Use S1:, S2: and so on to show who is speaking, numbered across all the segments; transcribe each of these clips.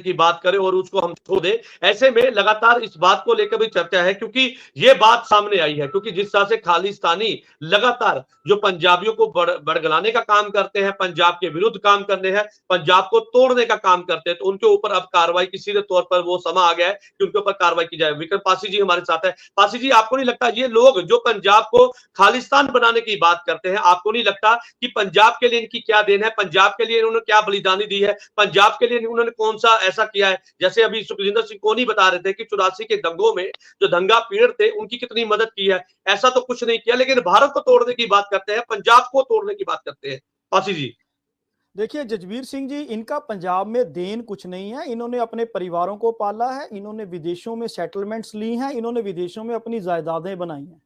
S1: की बात करें और उसको हम छोड़ दें। ऐसे में लगातार इस बात को लेकर भी चर्चा है, क्योंकि ये बात सामने आई है, क्योंकि जिस तरह से खालिस्तानी लगातार जो पंजाबियों को बड़गलाने का काम करते हैं, पंजाब के विरुद्ध काम करने हैं, पंजाब को तोड़ने का काम करते हैं, तो उनके ऊपर अब कार्रवाई की सीधे तौर पर वो समय आ गया है कि उनके ऊपर कार्रवाई की जाए। विक्रम पासी जी हमारे साथ है। पासी जी, आपको नहीं लगता ये लोग जो पंजाब को खालिस्तान बनाने की बात करते हैं, आपको नहीं लगता कि पंजाब के लिए इनकी क्या देन है, पंजाब के लिए इन्होंने क्या बलिदानी दी है, पंजाब के लिए उन्होंने कौन सा ऐसा किया है? जैसे अभी सुखजिंदर सिंह कोहनी बता रहे थे कि 84 के दंगों में जो दंगा पीड़ित थे उनकी कितनी मदद की है। ऐसा तो कुछ नहीं किया, लेकिन भारत को तोड़ने की बात करते हैं, पंजाब को तोड़ने की बात करते हैं। पासी जी,
S2: देखिए जजबीर सिंह जी, इनका पंजाब में देन कुछ नहीं है। इन्होंने अपने परिवारों को पाला है, इन्होंने विदेशों में सेटलमेंट्स ली हैं, इन्होंने विदेशों में अपनी जायदादें बनाई हैं।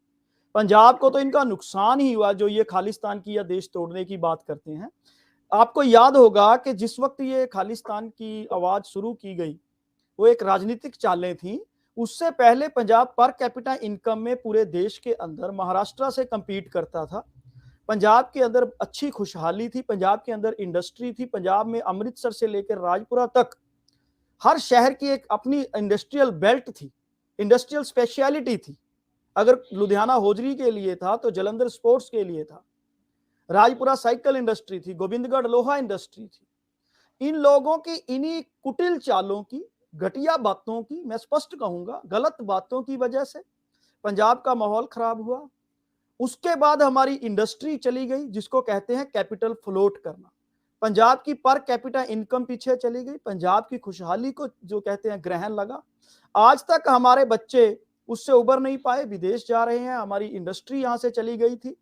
S2: पंजाब को तो इनका नुकसान ही हुआ जो ये खालिस्तान की या देश तोड़ने की बात करते हैं। आपको याद होगा कि जिस वक्त ये खालिस्तान की आवाज शुरू की गई, वो एक राजनीतिक चालें थी। उससे पहले पंजाब पर कैपिटा इनकम में पूरे देश के अंदर महाराष्ट्र से कंपीट करता था। पंजाब के अंदर अच्छी खुशहाली थी, पंजाब के अंदर इंडस्ट्री थी, पंजाब में अमृतसर से लेकर राजपुरा तक हर शहर की एक अपनी इंडस्ट्रियल बेल्ट थी, इंडस्ट्रियल स्पेशलिटी थी। अगर लुधियाना होजरी के लिए था तो जलंधर स्पोर्ट्स के लिए था, राजपुरा साइकिल इंडस्ट्री थी, गोविंदगढ़ लोहा इंडस्ट्री थी। इन लोगों की इन्हीं कुटिल चालों की, घटिया बातों की, मैं स्पष्ट कहूंगा गलत बातों की वजह से पंजाब का माहौल खराब हुआ। उसके बाद हमारी इंडस्ट्री चली गई, जिसको कहते हैं कैपिटल फ्लोट करना। पंजाब की पर कैपिटा इनकम पीछे चली गई, पंजाब की खुशहाली को जो कहते हैं ग्रहण लगा। आज तक हमारे बच्चे उससे उबर नहीं पाए, विदेश जा रहे हैं, हमारी इंडस्ट्री यहां से चली गई थी।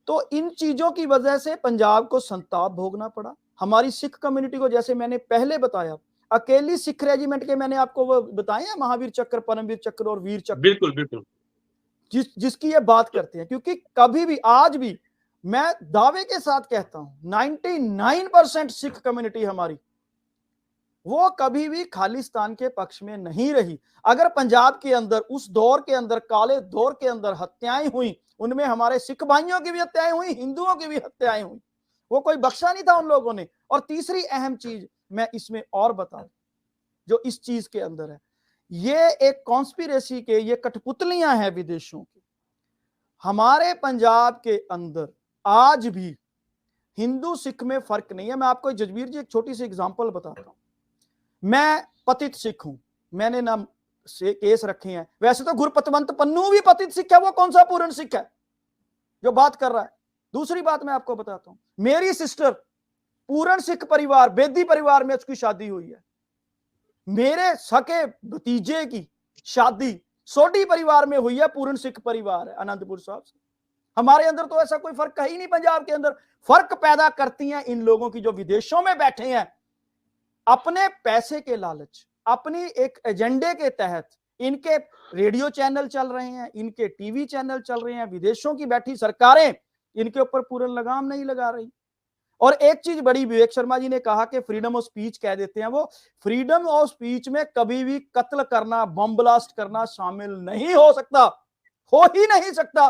S2: तो इन चीजों की वजह से पंजाब को संताप भोगना पड़ा। हमारी सिख कम्युनिटी को, जैसे मैंने पहले बताया, अकेली सिख रेजिमेंट के मैंने आपको वो बताए हैं, महावीर चक्र, परमवीर चक्र और वीर चक्र,
S1: बिल्कुल बिल्कुल।
S2: जिसकी ये बात करते हैं। क्योंकि कभी भी, आज भी मैं दावे के साथ कहता हूं, 99% सिख कम्युनिटी हमारी, वो कभी भी खालिस्तान के पक्ष में नहीं रही। अगर पंजाब के अंदर उस दौर के अंदर, काले दौर के अंदर हत्याएं हुई, उनमें हमारे सिख भाइयों की भी हत्याएं हुई, हिंदुओं की भी हत्याएं हुई, वो कोई बख्शा नहीं था उन लोगों ने। और तीसरी अहम चीज मैं इसमें और बताऊं, जो इस चीज के अंदर है, ये एक कॉन्स्पिरेसी के, ये कठपुतलियां हैं विदेशों की। हमारे पंजाब के अंदर आज भी हिंदू सिख में फर्क नहीं है। मैं आपको जजबीर जी एक छोटी सी एग्जांपल बताता हूं। मैं पतित सिख हूं, मैंने नाम से केस रखे हैं। वैसे तो गुरपतवंत पन्नू भी पतित सिख है, वो कौन सा पूर्ण सिख है जो बात कर रहा है? दूसरी बात मैं आपको बताता हूं, मेरी सिस्टर पूर्ण सिख परिवार, बेदी परिवार में उसकी शादी हुई है। मेरे सके भतीजे की शादी सोडी परिवार में हुई है, पूर्ण सिख परिवार है, अनंतपुर साहब से। हमारे अंदर तो ऐसा कोई फर्क है ही नहीं। पंजाब के अंदर फर्क पैदा करती हैं इन लोगों की जो विदेशों में बैठे हैं, अपने पैसे के लालच, अपनी एक एजेंडे के तहत इनके रेडियो चैनल चल रहे हैं, इनके टीवी चैनल चल रहे हैं, विदेशों की बैठी सरकारें इनके ऊपर पूर्ण लगाम नहीं लगा रही। और एक चीज बड़ी, विवेक शर्मा जी ने कहा कि फ्रीडम ऑफ स्पीच कह देते हैं, वो फ्रीडम ऑफ स्पीच में कभी भी कत्ल करना, बम ब्लास्ट करना शामिल नहीं हो सकता, हो ही नहीं सकता।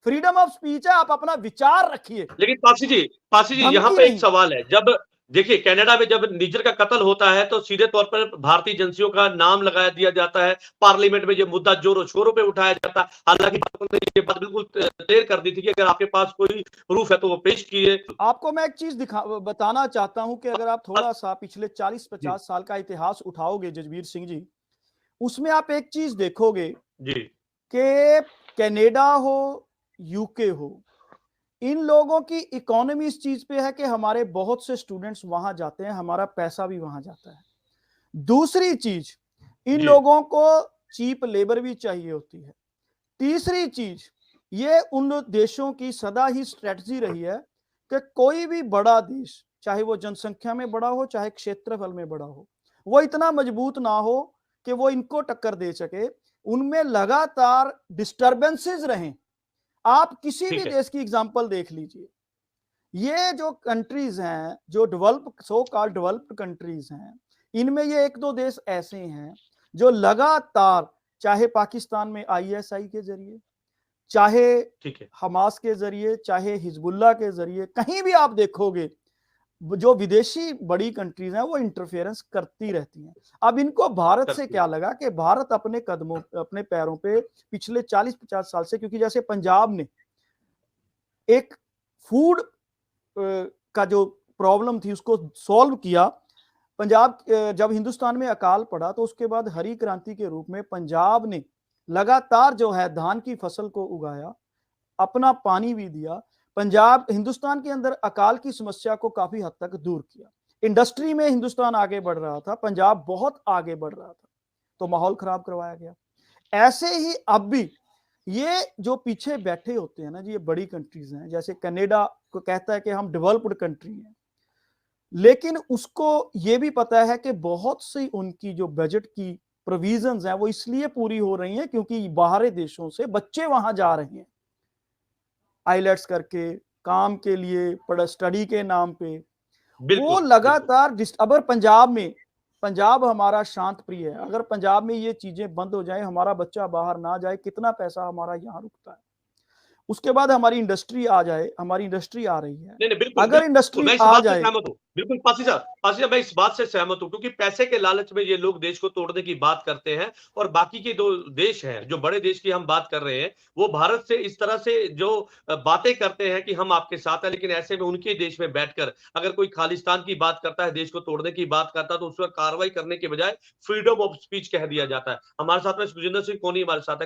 S2: फ्रीडम ऑफ स्पीच है, आप अपना विचार रखिए,
S1: लेकिन पासी जी यहाँ
S2: धमकी
S1: पे एक
S2: नहीं।
S1: सवाल है। जब देखिए कनाडा में जब निज्जर का कत्ल होता है तो सीधे तौर पर भारतीय एजेंसियों का नाम लगा दिया जाता है, पार्लियामेंट में ये मुद्दा जोरों शोरों पे उठाया जाता है। हालांकि भारत ने ये बात बिल्कुल क्लियर कर दी थी कि अगर आपके पास कोई प्रूफ है तो वो पेश कीजिए।
S2: आपको मैं एक चीज बताना चाहता हूं कि अगर आप थोड़ा सा पिछले 40-50 साल का इतिहास उठाओगे जजबीर सिंह जी, उसमें आप एक चीज देखोगे
S1: जी
S2: कि कनाडा हो, यूके हो, इन लोगों की इकोनॉमी इस चीज पे है कि हमारे बहुत से स्टूडेंट्स वहां जाते हैं, हमारा पैसा भी वहां जाता है। दूसरी चीज, इन
S1: जी
S2: लोगों को चीप लेबर भी चाहिए होती है। तीसरी चीज, ये उन देशों की सदा ही स्ट्रेटजी रही है कि कोई भी बड़ा देश, चाहे वो जनसंख्या में बड़ा हो, चाहे क्षेत्रफल में बड़ा हो, वो इतना मजबूत ना हो कि वो इनको टक्कर दे सके। उनमें लगातार डिस्टर्बेंसेस रहें। आप किसी भी
S1: ठीक है।
S2: देश की एग्जांपल देख लीजिए, ये जो कंट्रीज हैं, जो develop, so called developed countries हैं, इनमें ये एक दो देश ऐसे हैं जो लगातार, चाहे पाकिस्तान में आईएसआई के जरिए, चाहे
S1: ठीक है।
S2: हमास के जरिए, चाहे हिजबुल्लाह के जरिए, कहीं भी आप देखोगे जो विदेशी बड़ी कंट्रीज हैं वो इंटरफेरेंस करती रहती हैं। अब इनको भारत से क्या लगा कि भारत अपने कदमों, अपने पैरों पे पिछले 40-50 साल से, क्योंकि जैसे पंजाब ने एक फूड का जो प्रॉब्लम थी उसको सॉल्व किया। पंजाब जब हिंदुस्तान में अकाल पड़ा तो उसके बाद हरी क्रांति के रूप में पंजाब ने लगातार जो है धान की फसल को उगाया, अपना पानी भी दिया। पंजाब हिंदुस्तान के अंदर अकाल की समस्या को काफी हद तक दूर किया। इंडस्ट्री में हिंदुस्तान आगे बढ़ रहा था, पंजाब बहुत आगे बढ़ रहा था, तो माहौल खराब करवाया गया। ऐसे ही अब भी ये जो पीछे बैठे होते हैं ना जी, ये बड़ी कंट्रीज हैं, जैसे कनाडा को कहता है कि हम डेवलप्ड कंट्री हैं, लेकिन उसको ये भी पता है कि बहुत सी उनकी जो बजट की प्रोविजंस हैं वो इसलिए पूरी हो रही हैं क्योंकि बाहरी देशों से बच्चे वहां जा रहे हैं आईलेट्स करके, काम के लिए, स्टडी के नाम पे। वो लगातार अगर पंजाब हमारा शांत प्रिय है, अगर पंजाब में ये चीजें बंद हो जाए, हमारा बच्चा बाहर ना जाए, कितना पैसा हमारा यहाँ रुकता है। उसके बाद हमारी इंडस्ट्री आ जाए, हमारी इंडस्ट्री आ रही है,
S1: नहीं, बिल्कुल,
S2: अगर इंडस्ट्री आ जाए,
S1: बिल्कुल पासी साहब मैं इस बात से सहमत हूं, क्योंकि पैसे के लालच में ये लोग देश को तोड़ने की बात करते हैं, और बाकी के दो देश हैं, जो बड़े देश की हम बात कर रहे हैं, वो भारत से इस तरह से जो बातें करते हैं कि हम आपके साथ हैं, लेकिन ऐसे में उनके देश में बैठकर अगर कोई खालिस्तान की बात करता है, देश को तोड़ने की बात करता है, तो उस पर कार्रवाई करने के बजाय फ्रीडम ऑफ स्पीच कह दिया जाता है। हमारे साथ में सुखजिंदर सिंह कोनी हमारे साथ है।